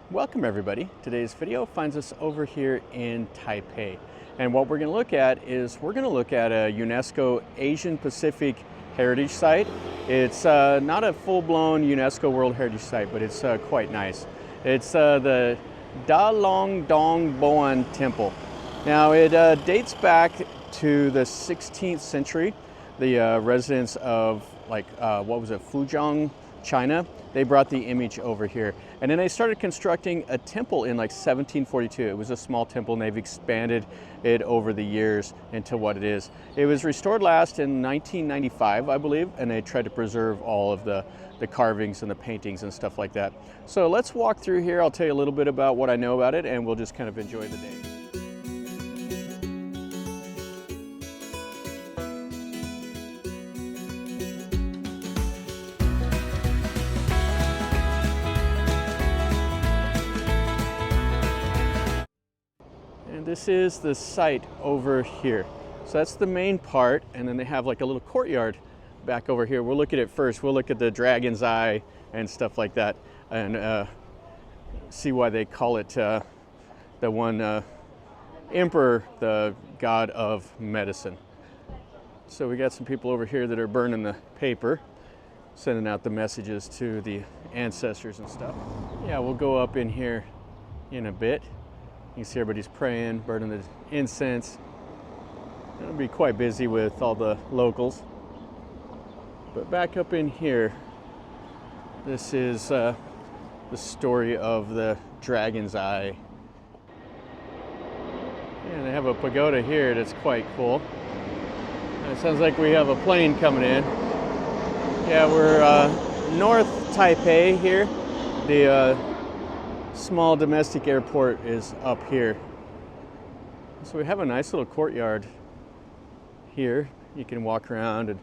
Welcome everybody. Today's video finds us over here in Taipei. And what we're going to look at is we're going to look at a UNESCO Asian Pacific Heritage Site. It's not a full-blown UNESCO World Heritage Site, but it's quite nice. It's the Dalongdong Baoan Temple. Now it dates back to the 16th century. The residents of Fujian, China, they brought the image over here. And then they started constructing a temple in like 1742. It was a small temple and they've expanded it over the years into what it is. It was restored last in 1995, I believe, and they tried to preserve all of the carvings and the paintings and stuff like that. So let's walk through here. I'll tell you a little bit about what I know about it and we'll just kind of enjoy the day. This is the site over here. So that's the main part, and then they have like a little courtyard back over here. We'll look at it first. We'll look at the dragon's eye and stuff like that, and see why they call it the one emperor, the god of medicine. So we got some people over here that are burning the paper, sending out the messages to the ancestors and stuff. Yeah, we'll go up in here in a bit. You can see everybody's praying, burning the incense. It'll be quite busy with all the locals. But back up in here, this is the story of the dragon's eye. And they have a pagoda here that's quite cool. And it sounds like we have a plane coming in. Yeah, we're North Taipei here. The small domestic airport is up here. So we have a nice little courtyard here. You can walk around and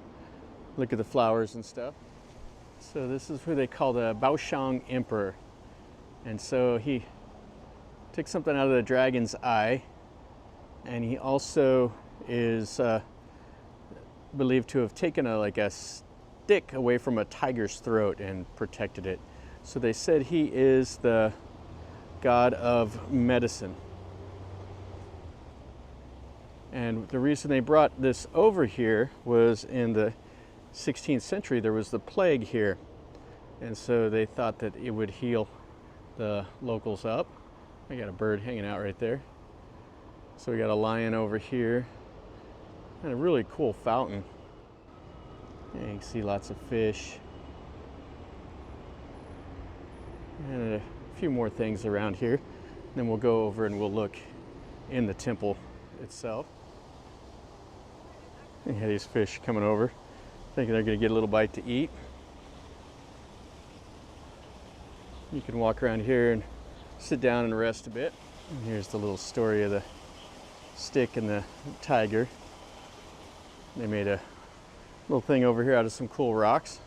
look at the flowers and stuff. So this is who they call the Baosheng Emperor. And so he took something out of the dragon's eye, and he also is believed to have taken a stick away from a tiger's throat and protected it. So they said he is the god of medicine. And the reason they brought this over here was in the 16th century there was the plague here, and so they thought that it would heal the locals up. I got a bird hanging out right there. So we got a lion over here and a really cool fountain. And you can see lots of fish and a few more things around here. Then we'll go over and we'll look in the temple itself. You have these fish coming over, thinking they're going to get a little bite to eat. You can walk around here and sit down and rest a bit. And here's the little story of the stick and the tiger. They made a little thing over here out of some cool rocks.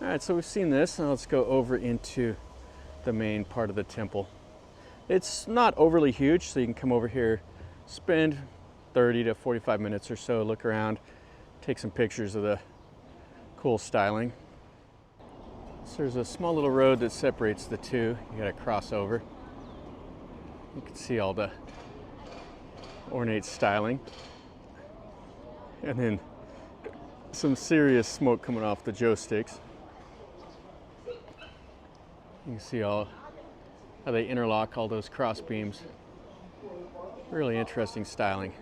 All right, so we've seen this. Now let's go over into the main part of the temple. It's not overly huge, so you can come over here, spend 30 to 45 minutes or so, look around, take some pictures of the cool styling. So there's a small little road that separates the two. You gotta cross over. You can see all the ornate styling. And then some serious smoke coming off the joe sticks. You can see how they interlock all those cross beams. Really interesting styling.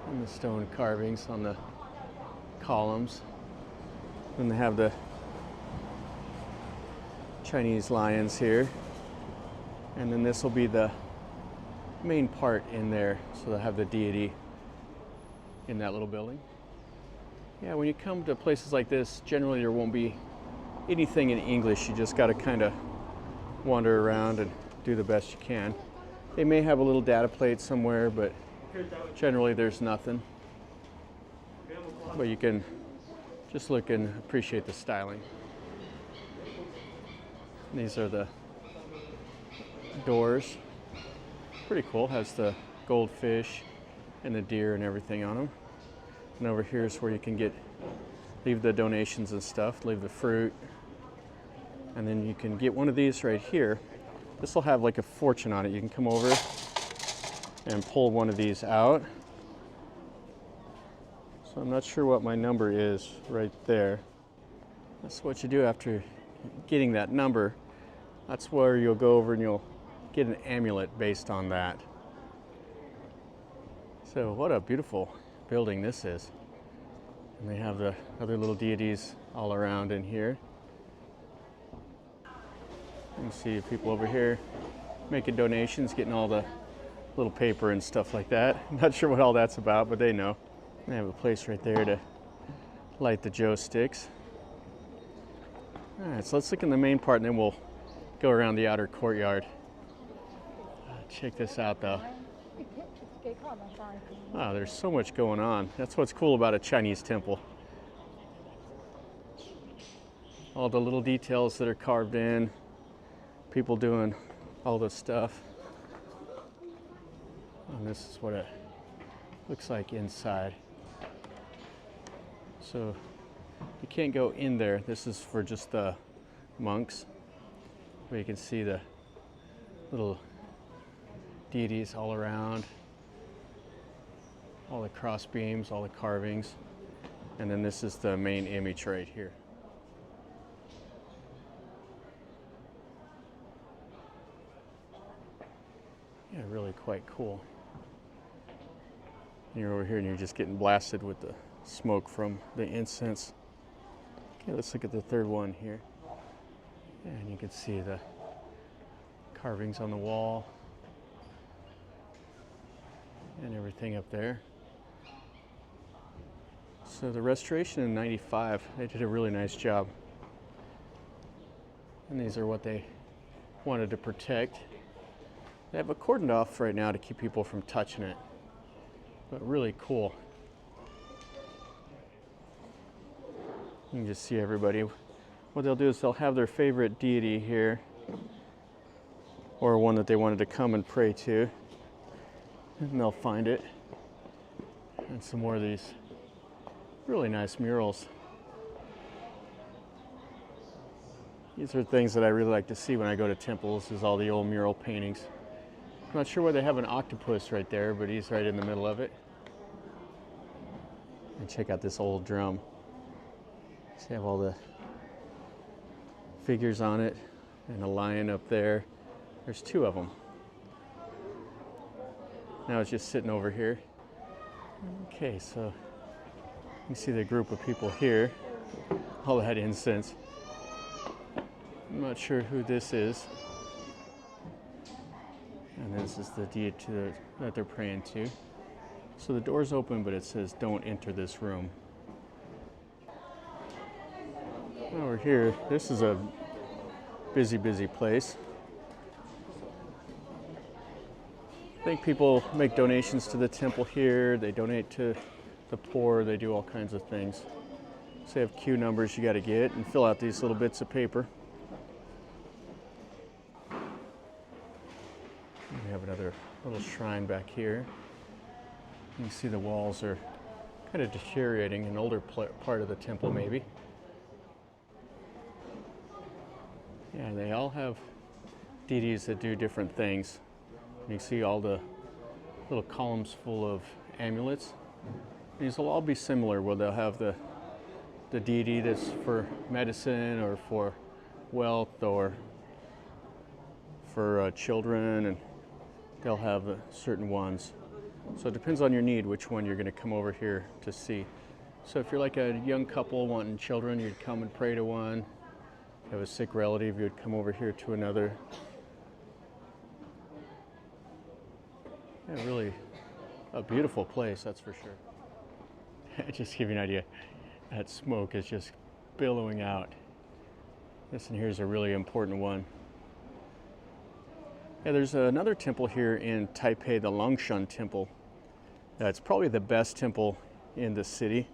And the stone carvings on the columns. Then they have the Chinese lions here. And then this will be the main part in there. So they'll have the deity in that little building. Yeah, when you come to places like this, generally there won't be anything in English. You just got to kind of wander around and do the best you can. They may have a little data plate somewhere, but generally there's nothing. But you can just look and appreciate the styling. These are the doors. Pretty cool. Has the goldfish and the deer and everything on them. And over here is where you can leave the donations and stuff, leave the fruit. And then you can get one of these right here. This will have like a fortune on it. You can come over and pull one of these out. So I'm not sure what my number is right there. That's what you do after getting that number. That's where you'll go over and you'll get an amulet based on that. So what a beautiful building this is. And they have the other little deities all around in here. You can see people over here making donations, getting all the little paper and stuff like that. I'm not sure what all that's about, but they know. They have a place right there to light the Joe sticks. All right, so let's look in the main part and then we'll go around the outer courtyard. Check this out though. Wow, there's so much going on. That's what's cool about a Chinese temple. All the little details that are carved in, people doing all this stuff. And this is what it looks like inside. So you can't go in there. This is for just the monks. But you can see the little deities all around. All the cross beams, all the carvings. And then this is the main image right here. Yeah, really quite cool. And you're over here and you're just getting blasted with the smoke from the incense. Okay, let's look at the third one here. And you can see the carvings on the wall and everything up there. So the restoration in '95, they did a really nice job. And these are what they wanted to protect. They have it cordoned off right now to keep people from touching it. But really cool. You can just see everybody. What they'll do is they'll have their favorite deity here, or one that they wanted to come and pray to, and they'll find it. And some more of these really nice murals. These are things that I really like to see when I go to temples, is all the old mural paintings. I'm not sure why they have an octopus right there, but he's right in the middle of it. And check out this old drum. So you have all the figures on it, and a lion up there. There's two of them. Now it's just sitting over here. Okay, so you see the group of people here, all that incense. I'm not sure who this is. And this is the deity that they're praying to. So the door's open, but it says, "Don't enter this room." Over here, this is a busy, busy place. I think people make donations to the temple here. They donate to the poor. They do all kinds of things. So they have queue numbers you got to get and fill out these little bits of paper. We have another little shrine back here. You can see the walls are kind of deteriorating, an older part of the temple maybe. Yeah, they all have deities that do different things. You see all the little columns full of amulets. These will all be similar, where they'll have the deity that's for medicine or for wealth or for children, and they'll have certain ones. So it depends on your need which one you're going to come over here to see. So if you're like a young couple wanting children, you'd come and pray to one. If you have a sick relative, you'd come over here to another. Yeah, really a beautiful place, that's for sure. Just to give you an idea, that smoke is just billowing out. This one here is a really important one. Yeah, there's another temple here in Taipei, the Baosheng Temple. It's probably the best temple in the city,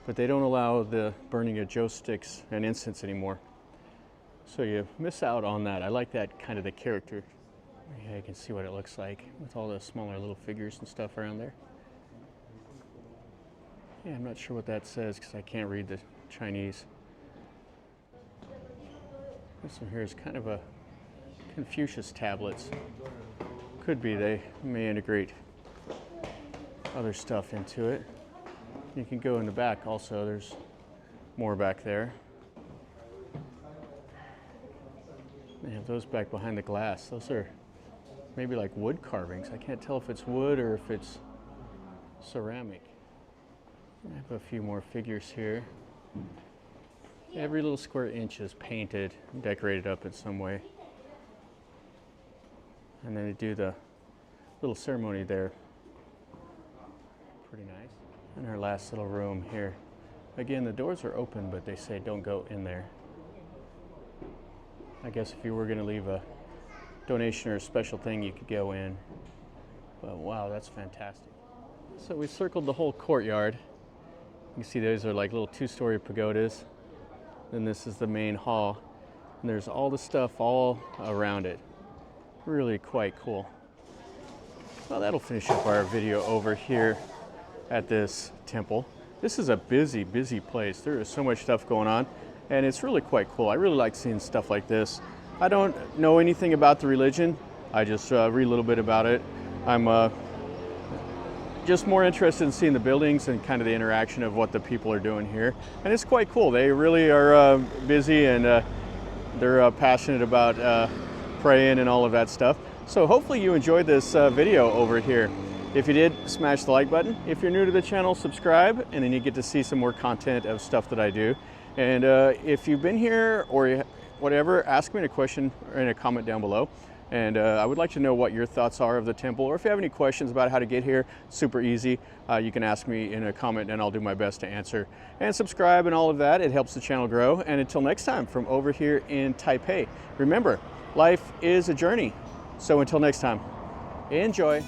but they don't allow the burning of joss sticks and incense anymore. So you miss out on that. I like that kind of the character. Yeah, you can see what it looks like with all the smaller little figures and stuff around there. Yeah, I'm not sure what that says because I can't read the Chinese. This one here is kind of a Confucius tablets. Could be they may integrate other stuff into it. You can go in the back also. There's more back there. They have those back behind the glass. Those are maybe like wood carvings. I can't tell if it's wood or if it's ceramic. I have a few more figures here. Every little square inch is painted, decorated up in some way. And then they do the little ceremony there. Pretty nice. And our last little room here. Again, the doors are open, but they say don't go in there. I guess if you were going to leave a donation or a special thing, you could go in. But wow, that's fantastic. So we circled the whole courtyard. You can see those are like little two-story pagodas. Then this is the main hall. And there's all the stuff all around it. Really quite cool. Well, that'll finish up our video over here at this temple. This is a busy, busy place. There is so much stuff going on, and it's really quite cool. I really like seeing stuff like this. I don't know anything about the religion. I just read a little bit about it. I'm just more interested in seeing the buildings and kind of the interaction of what the people are doing here. And it's quite cool. They really are busy, and they're passionate about praying and all of that stuff. So hopefully you enjoyed this video over here. If you did, smash the like button. If you're new to the channel, subscribe, and then you get to see some more content of stuff that I do. And if you've been here or whatever, ask me a question or in a comment down below. And I would like to know what your thoughts are of the temple, or if you have any questions about how to get here, super easy. You can ask me in a comment and I'll do my best to answer. And subscribe and all of that, it helps the channel grow. And until next time, from over here in Taipei, remember, life is a journey. So until next time, enjoy.